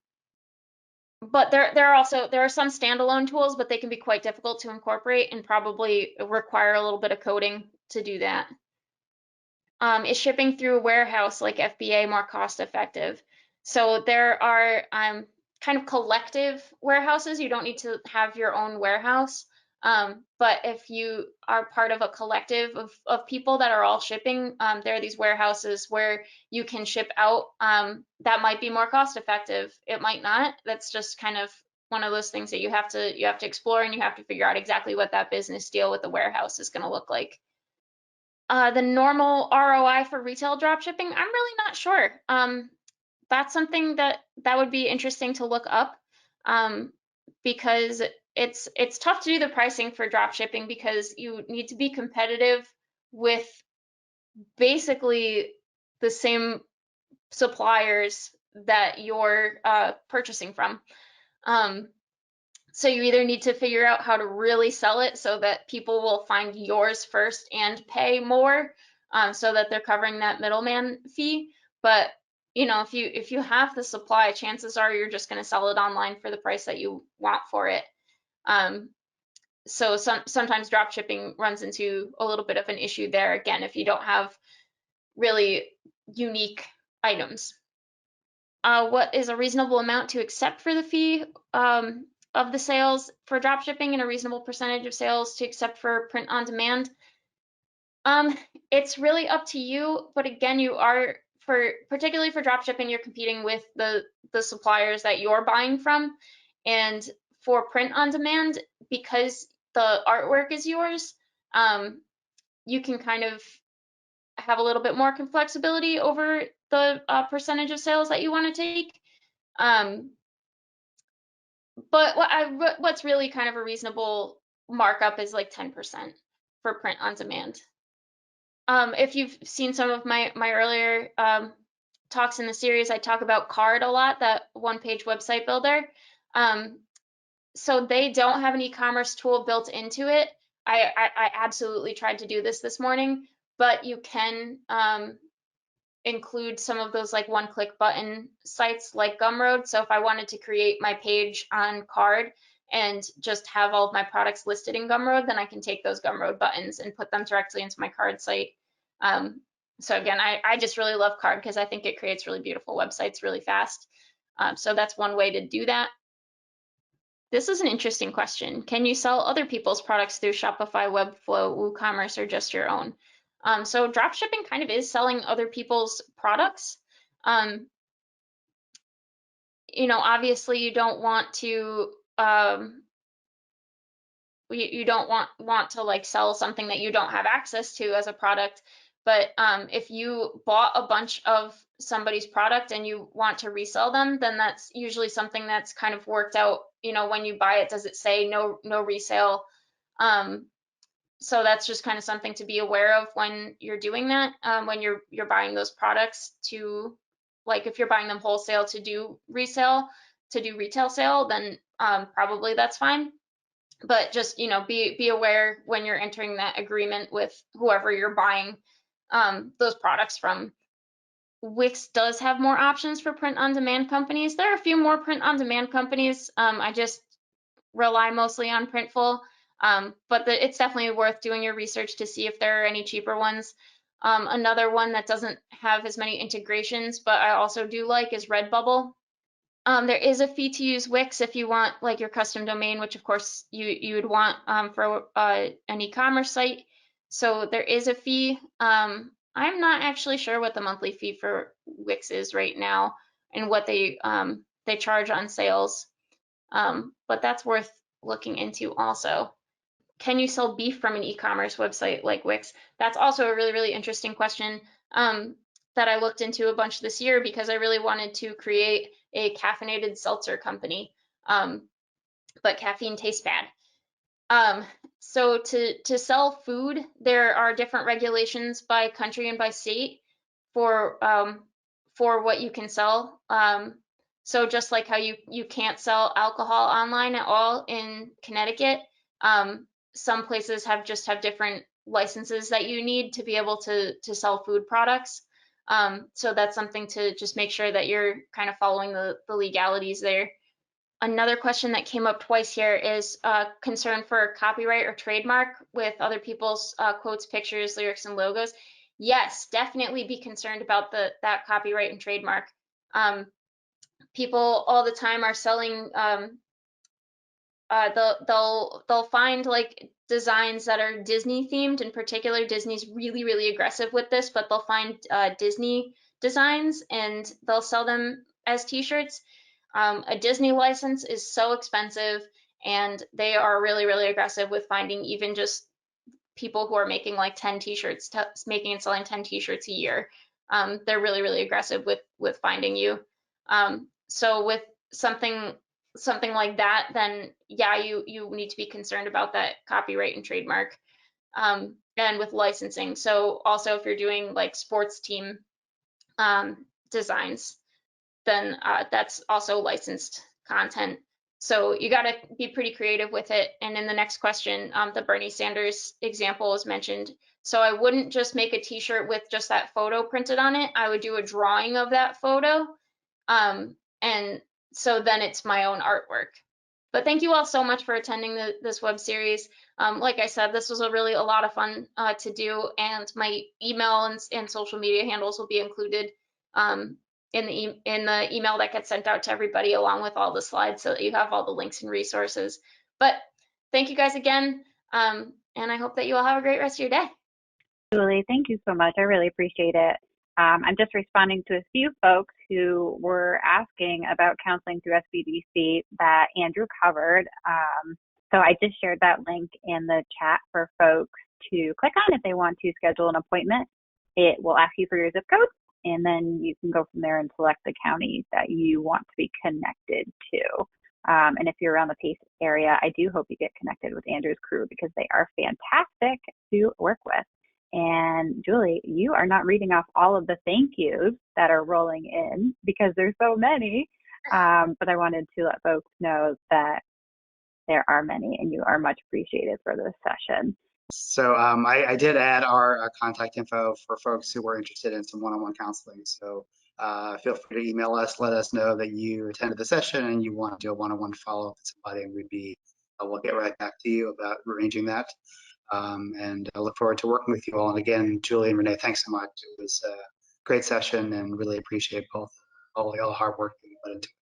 But there are some standalone tools, but they can be quite difficult to incorporate and probably require a little bit of coding to do that. Is shipping through a warehouse like FBA more cost effective? So there are kind of collective warehouses. You don't need to have your own warehouse. But if you are part of a collective of people that are all shipping, there are these warehouses where you can ship out. That might be more cost effective. It might not. That's just kind of one of those things that you have to explore, and you have to figure out exactly what that business deal with the warehouse is going to look like. The normal ROI for retail dropshipping, I'm really not sure. That's something that would be interesting to look up, because it's tough to do the pricing for drop shipping because you need to be competitive with basically the same suppliers that you're purchasing from. So you either need to figure out how to really sell it so that people will find yours first and pay more, so that they're covering that middleman fee. But you know, if you have the supply, chances are you're just going to sell it online for the price that you want for it. So sometimes drop shipping runs into a little bit of an issue there, again, if you don't have really unique items. What is a reasonable amount to accept for the fee of the sales for drop shipping, and a reasonable percentage of sales to accept for print on demand? It's really up to you, but again, you are, particularly for drop shipping, you're competing with the suppliers that you're buying from. And for print on demand, because the artwork is yours, you can kind of have a little bit more flexibility over the percentage of sales that you want to take. But what's really kind of a reasonable markup is like 10% for print on demand. If you've seen some of my earlier talks in the series, I talk about Card a lot, that one-page website builder. So they don't have an e-commerce tool built into it. I absolutely tried to do this morning, but you can include some of those like one-click button sites like Gumroad. So if I wanted to create my page on Card and just have all of my products listed in Gumroad, then I can take those Gumroad buttons and put them directly into my Card site. So again, I just really love Card because I think it creates really beautiful websites really fast. So that's one way to do that. This is an interesting question. Can you sell other people's products through Shopify, Webflow, WooCommerce, or just your own? So dropshipping kind of is selling other people's products. You know, obviously you don't want to you don't want to like sell something that you don't have access to as a product. But if you bought a bunch of somebody's product and you want to resell them, then that's usually something that's kind of worked out. You know, when you buy it, does it say no resale? So that's just kind of something to be aware of when you're doing that, when you're buying those products to, like if you're buying them wholesale to do resale, to do retail sale, then probably that's fine. But just, you know, be aware when you're entering that agreement with whoever you're buying those products from. Wix does have more options for print on demand companies. There are a few more print on demand companies. I just rely mostly on Printful. But it's definitely worth doing your research to see if there are any cheaper ones. Another one that doesn't have as many integrations, but I also do like, is Redbubble. There is a fee to use Wix if you want like your custom domain, which of course you would want for an e-commerce site. So there is a fee. I'm not actually sure what the monthly fee for Wix is right now and what they charge on sales, but that's worth looking into also. Can you sell beef from an e-commerce website like Wix? That's also a really, really interesting question that I looked into a bunch this year because I really wanted to create a caffeinated seltzer company, but caffeine tastes bad. So to sell food, there are different regulations by country and by state for what you can sell. So just like how you can't sell alcohol online at all in Connecticut, some places have different licenses that you need to be able to sell food products. So that's something to just make sure that you're kind of following the legalities there. Another question that came up twice here is concern for copyright or trademark with other people's quotes, pictures, lyrics, and logos. Yes, definitely be concerned about that copyright and trademark. People all the time are selling they'll find like designs that are Disney themed. In particular, Disney's really aggressive with this, but they'll find Disney designs and they'll sell them as t-shirts. A Disney license is so expensive, and they are really aggressive with finding even just people who are making like 10 t-shirts, making and selling 10 t-shirts a year. They're really aggressive with finding you. So with something like that, then yeah, you need to be concerned about that copyright and trademark, and with licensing. So also if you're doing like sports team designs, then that's also licensed content. So you got to be pretty creative with it. And in the next question, the Bernie Sanders example is mentioned. So I wouldn't just make a t-shirt with just that photo printed on it. I would do a drawing of that photo. And so then it's my own artwork. But thank you all so much for attending this web series. Like I said, this was a lot of fun to do, and my email and social media handles will be included in the email that gets sent out to everybody, along with all the slides, so that you have all the links and resources. But thank you guys again, and I hope that you all have a great rest of your day. Julie, thank you so much. I really appreciate it. I'm just responding to a few folks who were asking about counseling through SBDC that Andrew covered. So I just shared that link in the chat for folks to click on if they want to schedule an appointment. It will ask you for your zip code, and then you can go from there and select the county that you want to be connected to. And if you're around the Pace area, I do hope you get connected with Andrew's crew, because they are fantastic to work with. And Julie, you are not reading off all of the thank yous that are rolling in because there's so many. But I wanted to let folks know that there are many, and you are much appreciated for this session. So I did add our contact info for folks who were interested in some one-on-one counseling. So feel free to email us, let us know that you attended the session and you want to do a one-on-one follow-up with somebody, and we'll get right back to you about arranging that. And I look forward to working with you all. And again, Julie and Renee, thanks so much. It was a great session, and really appreciate all the hard work that you put into it.